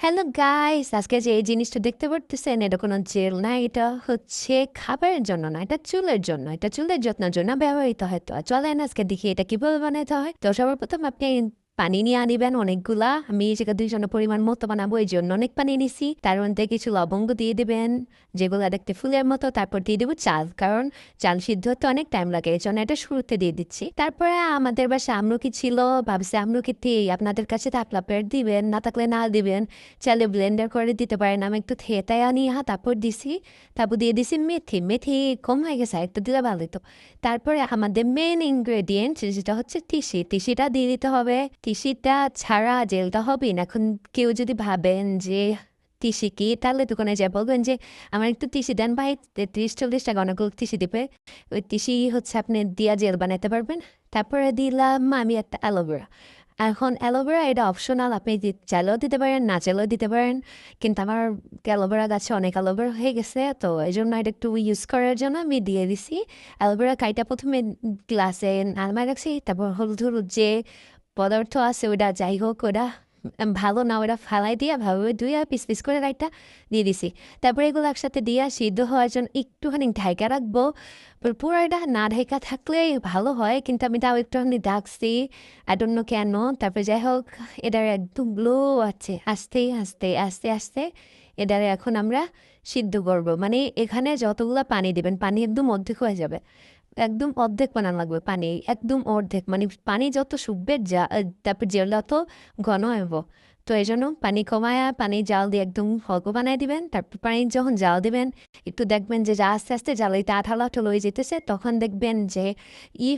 Hello guys, আজকে যে এই জিনিসটা দেখতে পারতেছেন এটা কোনো জেল না, এটা হচ্ছে খাবারের জন্য না, এটা চুলের জন্য, এটা চুলের যত্নের জন্য ব্যবহৃত হয়। তো চলেন আজকে দেখি এটা কিভাবে বানাতে হয়। তো সবার প্রথম আপনি পানি নিয়ে আনিবেন অনেকগুলা। আমি এই জায়গায় 2 জনের পরিমাণ মতো বানাবো, এই জন্য অনেক পানি নিছি। তার মধ্যে কিছু লবঙ্গ দিয়ে দিবেন, যেগুলো দেখতে ফুলের মতো। তারপর দিয়ে দেবো চাল, কারণ চাল সিদ্ধ হতে অনেক টাইম লাগে, এই জন্য এটা শুরুতে দিয়ে দিচ্ছি। তারপরে আমাদের বাসায় আমলকি ছিল, ভাবছি আমলকি আপনাদের কাছে থাকলে পেট দিবেন, না থাকলে না দিবেন, চাইলে ব্লেন্ডার করে দিতে পারেন। আমি একটু থেতায় আনি, তারপর দিছি। তারপর দিয়ে দিছি মেথি। মেথি কম হয়ে গেছে, একটু দিলে ভালো হতো। তারপরে আমাদের মেন ইনগ্রেডিয়েন্ট যেটা হচ্ছে তিসি, তিসিটা দিয়ে দিতে হবে। তিসিটা ছাড়া জেলটা হবে না। এখন কেউ যদি ভাবেন যে তিসি কি, তাহলে দোকানে যা বলবেন যে আমার একটু তিসি দেন ভাই, 30-40 টাকা অনেকগুলো তিসি দিবে। ওই তিসি হচ্ছে আপনি দিয়া জেল বানাতে পারবেন। তারপরে দিলাম আমি একটা অ্যালোভেরা। এখন অ্যালোভেরা এটা অপশনাল, আপনি চাইলেও দিতে পারেন, না চাইলেও দিতে পারেন। কিন্তু আমার অ্যালোভেরা গাছে অনেক অ্যালোভেরা হয়ে গেছে, তো এই জন্য এটা একটু ইউজ করার জন্য আমি দিয়ে দিছি। অ্যালোভেরা কাইটা প্রথমে গ্লাসে নামায় রাখছি, তারপর হলুদ হলুদ যে পদার্থ আছে ওটা যাই হোক ওটা ভালো না, ওটা ফালাই দিয়ে ভালোভাবে ধুয়ে পিস পিস করে রাইটা দিয়ে দিছি। তারপরে এগুলো একসাথে দিয়ে সিদ্ধ হওয়ার জন্য একটুখানি ঢাকা রাখবো। পুরো এটা না ঢাকা থাকলেই ভালো হয়, কিন্তু আমি তাও একটুখানি ডাকছি, আই ডোন্ট নো কেন। তারপরে যাই হোক, এটার একদম গ্লো আছে, আস্তে আস্তে আস্তে আস্তে এটারে এখন আমরা সিদ্ধ করব। মানে এখানে যতগুলা পানি দিবেন, পানি একদম অর্ধেক হয়ে যাবে, একদম অর্ধেক বানান লাগবে পানি, একদম অর্ধেক। মানে পানি যত শুকবে তারপর জেলটা তো ঘন হইব। তো এই জন্য পানি কমায়া পানি জাল দিয়ে একদম অল্প বানাই দিবেন। তারপর পানি যখন জাল দিবেন, একটু দেখবেন যে যা আস্তে আস্তে জালিতে আঠালো আঠালো হয়ে যেতেছে, তখন দেখবেন যে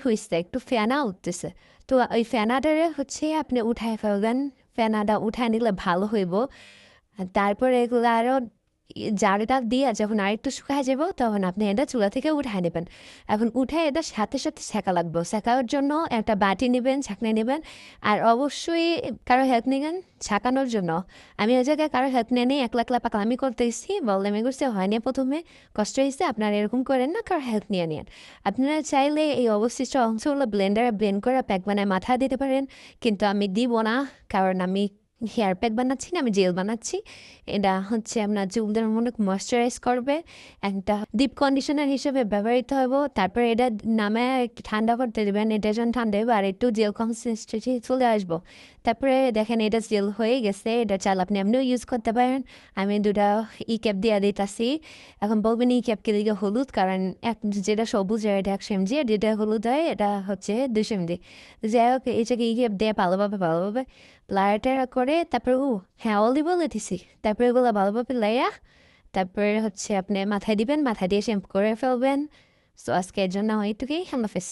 হয়েছে, একটু ফেনা উঠতেছে। তো ওই ফেনাটারে হচ্ছে আপনি উঠায় ফেলবেন, ফেনাটা উঠায় নিলে ভালো হইব। আর তারপরে এগুলো আরও জারটা দিয়ে যখন আরেকটু শুকায় যাব, তখন আপনি এটা চুলা থেকে উঠায় নেবেন। এখন উঠে এটা সাথে সাথে সেঁকা লাগবে, সেঁকার জন্য একটা বাটি নেবেন, ছাঁকনি নেবেন। আর অবশ্যই কারো হেল্প নেবেন ছাঁকানোর জন্য। আমি ওই জায়গায় কারো হেল্প নিয়ে নিই, একলা একলা পাকলামি করতেছি, বললাম করছে হয়নি প্রথমে, কষ্ট হয়েছে। আপনারা এরকম করেন না, কারো হেল্প নিয়ে নিন। আপনারা চাইলে এই অবশিষ্ট অংশগুলো ব্লেন্ডারে ব্লেন্ড করে প্যাক বানায় মাথায় দিতে পারেন, কিন্তু আমি দিব না, কারণ আমি হেয়ার প্যাক বানাচ্ছি না, আমি জেল বানাচ্ছি। এটা হচ্ছে আপনার চুলদের মনে ময়শ্চারাইজ করবে, একটা ডিপ কন্ডিশনার হিসেবে ব্যবহৃত হব। তারপরে এটা নামে একটু ঠান্ডা করতে দেবেন, এটা যখন ঠান্ডা হবে আর একটু জেল কনসিস্টেন্সি চলে আসবো। তারপরে দেখেন এটা জেল হয়ে গেছে, এটা চাল আপনি এমনিও ইউজ করতে পারেন। আমি 2টা ক্যাপ দিয়ে দিতেছি। এখন বলবেন ক্যাপকে দিকে হলুদ, কারণ যেটা সবুজ এটা 100 mg, আর যেটা হলুদ হয় এটা হচ্ছে 200 mg। যাই হোক, এই জায়গায় ক্যাপ দিয়ে ভালোভাবে ভালোভাবে লাড়াটাড়া করে তারপরে হ্যাঁ অলিভ অয়েল দিছি। তারপরে এগুলো ভালোভাবে লাইয়া তারপরে হচ্ছে আপনি মাথায় দিবেন, মাথায় দিয়ে শ্যাম্পু করে ফেলবেন। সো আজকে এর জন্য এইটুকুই, আল্লাহ হাফেজ।